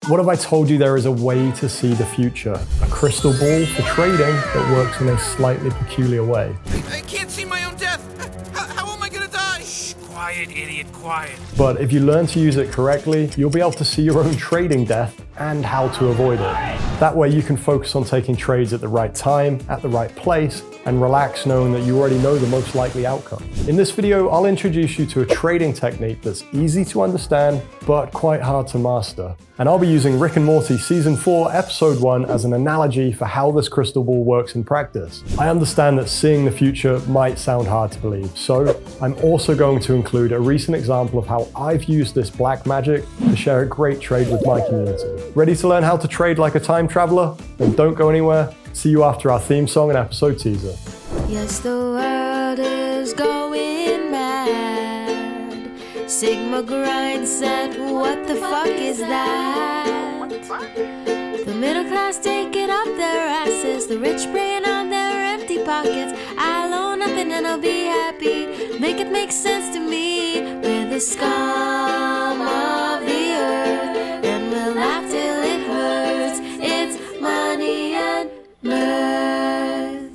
What if I told you there is a way to see the future? A crystal ball for trading that works in a slightly peculiar way. I can't see my own death. How am I gonna die? Shh, quiet, idiot, quiet. But if you learn to use it correctly, you'll be able to see your own trading death and how to avoid it. That way you can focus on taking trades at the right time, at the right place, and relax knowing that you already know the most likely outcome. In this video, I'll introduce you to a trading technique that's easy to understand, but quite hard to master. And I'll be using Rick and Morty Season 4, Episode 1 as an analogy for how this crystal ball works in practice. I understand that seeing the future might sound hard to believe, so I'm also going to include a recent example of how I've used this black magic to share a great trade with my community. Ready to learn how to trade like a time traveler? Then don't go anywhere. See you after our theme song and episode teaser. Yes, the world is going mad. Sigma grind set, what the fuck is that? The middle class taking up their asses, the rich preying on their empty pockets. I'll own nothing and I'll be happy. Make it make sense to me. We're the scum of the earth, and we'll laugh till it hurts. It's Money and Mirth.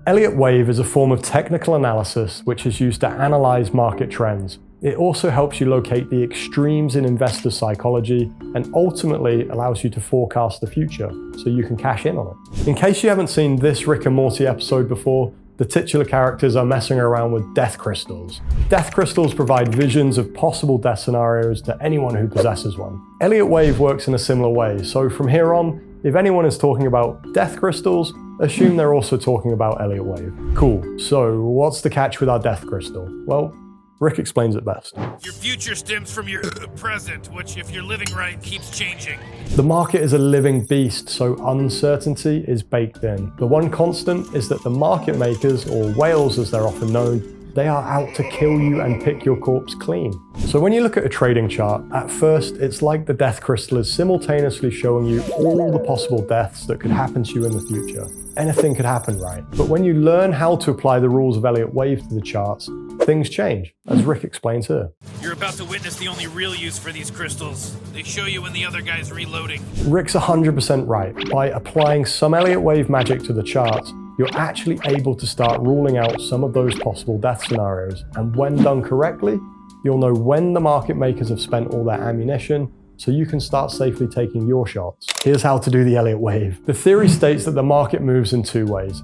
Elliott wave is a form of technical analysis which is used to analyze market trends. It also helps you locate the extremes in investor psychology and ultimately allows you to forecast the future so you can cash in on it. In case you haven't seen this Rick and Morty episode before, the titular characters are messing around with death crystals. Death crystals provide visions of possible death scenarios to anyone who possesses one. Elliott wave works in a similar way, so from here on, if anyone is talking about death crystals, assume they're also talking about Elliott wave. Cool, so what's the catch with our death crystal? Well, Rick explains it best. Your future stems from your present, which, if you're living right, keeps changing. The market is a living beast, so uncertainty is baked in. The one constant is that the market makers, or whales as they're often known, they are out to kill you and pick your corpse clean. So when you look at a trading chart, at first it's like the death crystal is simultaneously showing you all the possible deaths that could happen to you in the future. Anything could happen, right? But when you learn how to apply the rules of Elliott wave to the charts, things change, as Rick explains here. You're about to witness the only real use for these crystals. They show you when the other guy's reloading. Rick's 100% right. By applying some Elliott wave magic to the charts, you're actually able to start ruling out some of those possible death scenarios. And when done correctly, you'll know when the market makers have spent all their ammunition, so you can start safely taking your shots. Here's how to do the Elliott wave. The theory states that the market moves in two ways.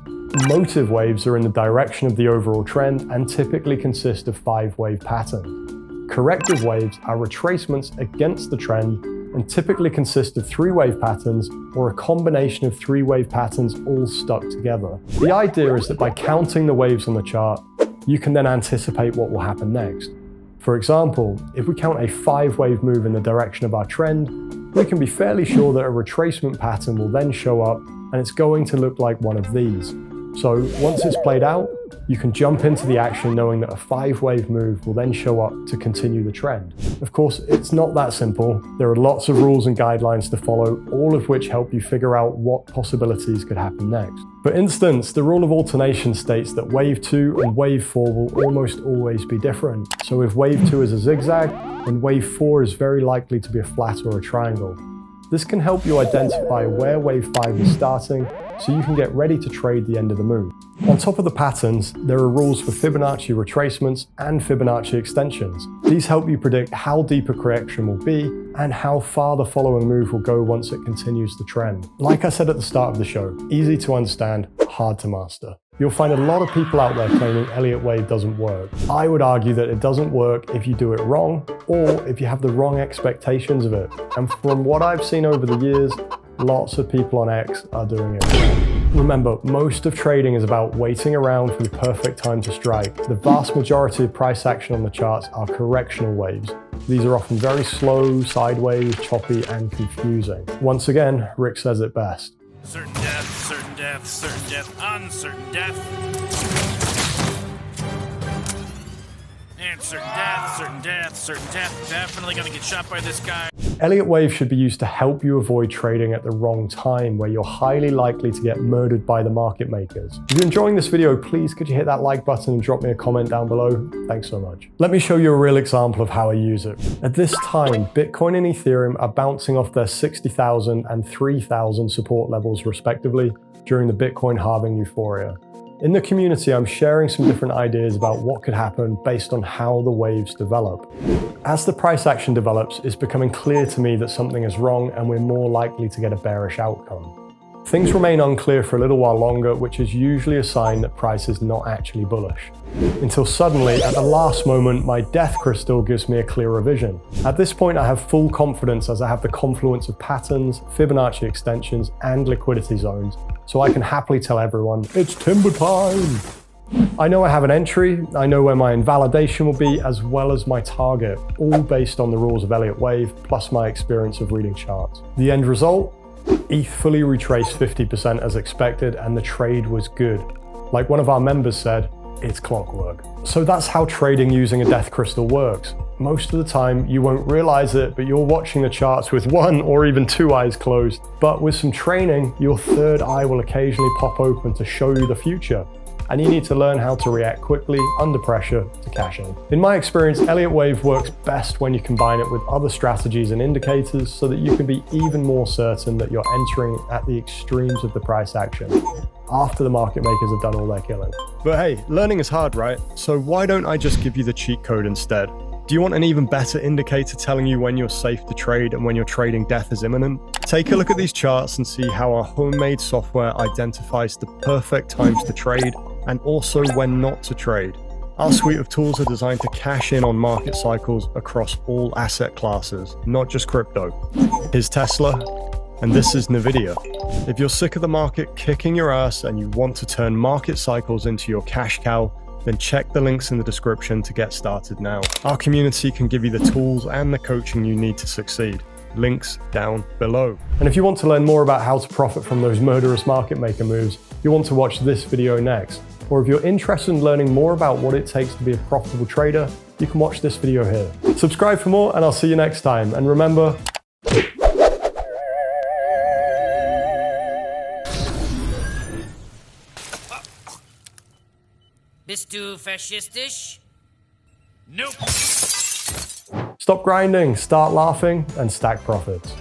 Motive waves are in the direction of the overall trend and typically consist of 5-wave patterns. Corrective waves are retracements against the trend and typically consist of 3-wave patterns or a combination of 3-wave patterns all stuck together. The idea is that by counting the waves on the chart, you can then anticipate what will happen next. For example, if we count a 5-wave move in the direction of our trend, we can be fairly sure that a retracement pattern will then show up and it's going to look like one of these. So once it's played out, you can jump into the action knowing that a 5-wave move will then show up to continue the trend. Of course, it's not that simple. There are lots of rules and guidelines to follow, all of which help you figure out what possibilities could happen next. For instance, the rule of alternation states that wave 2 and wave 4 will almost always be different. So if wave 2 is a zigzag, then wave 4 is very likely to be a flat or a triangle. This can help you identify where wave 5 is starting, so you can get ready to trade the end of the move. On top of the patterns, there are rules for Fibonacci retracements and Fibonacci extensions. These help you predict how deep a correction will be and how far the following move will go once it continues the trend. Like I said at the start of the show, easy to understand, hard to master. You'll find a lot of people out there claiming Elliott wave doesn't work. I would argue that it doesn't work if you do it wrong or if you have the wrong expectations of it. And from what I've seen over the years, lots of people on X are doing it wrong. Remember, most of trading is about waiting around for the perfect time to strike. The vast majority of price action on the charts are correctional waves. These are often very slow, sideways, choppy, and confusing. Once again, Rick says it best. Certain death, certain death, certain death, uncertain death. And certain death. Definitely gonna get shot by this guy. Elliott Wave should be used to help you avoid trading at the wrong time, where you're highly likely to get murdered by the market makers. If you're enjoying this video, please could you hit that like button and drop me a comment down below? Thanks so much. Let me show you a real example of how I use it. At this time, Bitcoin and Ethereum are bouncing off their 60,000 and 3,000 support levels respectively during the Bitcoin halving euphoria. In the community, I'm sharing some different ideas about what could happen based on how the waves develop. As the price action develops, it's becoming clear to me that something is wrong and we're more likely to get a bearish outcome. Things remain unclear for a little while longer, which is usually a sign that price is not actually bullish. Until suddenly, at the last moment, my death crystal gives me a clearer vision. At this point, I have full confidence as I have the confluence of patterns, Fibonacci extensions, and liquidity zones, so I can happily tell everyone, it's timber time! I know I have an entry, I know where my invalidation will be, as well as my target, all based on the rules of Elliott Wave, plus my experience of reading charts. The end result? ETH fully retraced 50% as expected, and the trade was good. Like one of our members said, it's clockwork. So that's how trading using a death crystal works. Most of the time, you won't realize it, but you're watching the charts with one or even two eyes closed. But with some training, your third eye will occasionally pop open to show you the future. And you need to learn how to react quickly under pressure to cash in. In my experience, Elliott Wave works best when you combine it with other strategies and indicators so that you can be even more certain that you're entering at the extremes of the price action, after the market makers have done all their killing. But hey, learning is hard, right? So why don't I just give you the cheat code instead? Do you want an even better indicator telling you when you're safe to trade and when your trading death is imminent? Take a look at these charts and see how our homemade software identifies the perfect times to trade and also when not to trade. Our suite of tools are designed to cash in on market cycles across all asset classes, not just crypto. Here's Tesla, and this is Nvidia. If you're sick of the market kicking your ass and you want to turn market cycles into your cash cow, then check the links in the description to get started now. Our community can give you the tools and the coaching you need to succeed. Links down below. And if you want to learn more about how to profit from those murderous market maker moves, you'll want to watch this video next. Or if you're interested in learning more about what it takes to be a profitable trader, you can watch this video here. Subscribe for more and I'll see you next time. And remember, Bist du faschistisch? Nope. stop grinding, start laughing, and stack profits.